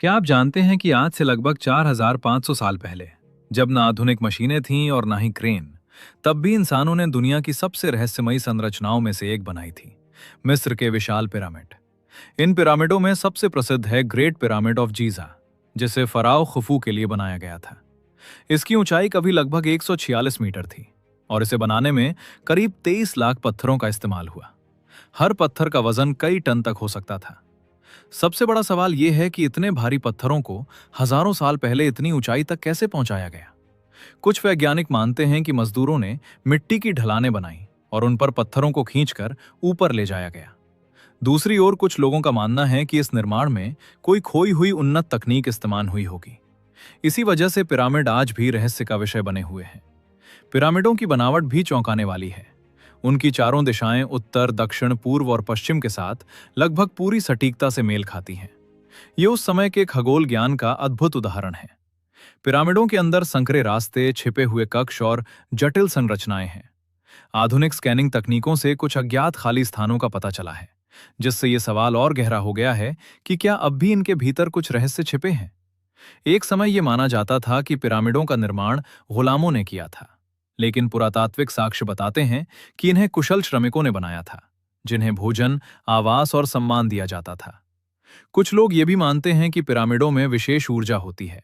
क्या आप जानते हैं कि आज से लगभग 4500 साल पहले, जब ना आधुनिक मशीनें थीं और ना ही क्रेन, तब भी इंसानों ने दुनिया की सबसे रहस्यमयी संरचनाओं में से एक बनाई थी, मिस्र के विशाल पिरामिड। इन पिरामिडों में सबसे प्रसिद्ध है ग्रेट पिरामिड ऑफ गीजा, जिसे फराओ खुफू के लिए बनाया गया था। इसकी ऊंचाई कभी लगभग 146 मीटर थी और इसे बनाने में करीब 23 लाख पत्थरों का इस्तेमाल हुआ। हर पत्थर का वजन कई टन तक हो सकता था। सबसे बड़ा सवाल यह है कि इतने भारी पत्थरों को हजारों साल पहले इतनी ऊंचाई तक कैसे पहुंचाया गया। कुछ वैज्ञानिक मानते हैं कि मजदूरों ने मिट्टी की ढलानें बनाई और उन पर पत्थरों को खींचकर ऊपर ले जाया गया। दूसरी ओर कुछ लोगों का मानना है कि इस निर्माण में कोई खोई हुई उन्नत तकनीक इस्तेमाल हुई होगी। इसी वजह से पिरामिड आज भी रहस्य का विषय बने हुए हैं। पिरामिडों की बनावट भी चौंकाने वाली है। उनकी चारों दिशाएं उत्तर, दक्षिण, पूर्व और पश्चिम के साथ लगभग पूरी सटीकता से मेल खाती हैं। ये उस समय के खगोल ज्ञान का अद्भुत उदाहरण है। पिरामिडों के अंदर संकरे रास्ते, छिपे हुए कक्ष और जटिल संरचनाएं हैं। आधुनिक स्कैनिंग तकनीकों से कुछ अज्ञात खाली स्थानों का पता चला है, जिससे ये सवाल और गहरा हो गया है कि क्या अब भी इनके भीतर कुछ रहस्य छिपे हैं। एक समय यह माना जाता था कि पिरामिडों का निर्माण गुलामों ने किया था, लेकिन पुरातात्विक साक्ष्य बताते हैं कि इन्हें कुशल श्रमिकों ने बनाया था, जिन्हें भोजन, आवास और सम्मान दिया जाता था। कुछ लोग ये भी मानते हैं कि पिरामिडों में विशेष ऊर्जा होती है,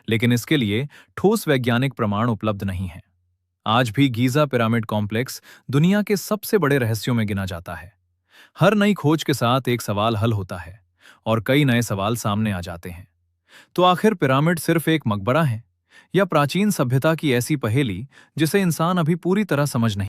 लेकिन इसके लिए ठोस वैज्ञानिक प्रमाण उपलब्ध नहीं है। आज भी गीजा पिरामिड कॉम्प्लेक्स दुनिया के सबसे बड़े रहस्यों में गिना जाता है। हर नई खोज के साथ एक सवाल हल होता है और कई नए सवाल सामने आ जाते हैं। तो आखिर पिरामिड सिर्फ एक मकबरा है या प्राचीन सभ्यता की ऐसी पहेली जिसे इंसान अभी पूरी तरह समझ नहीं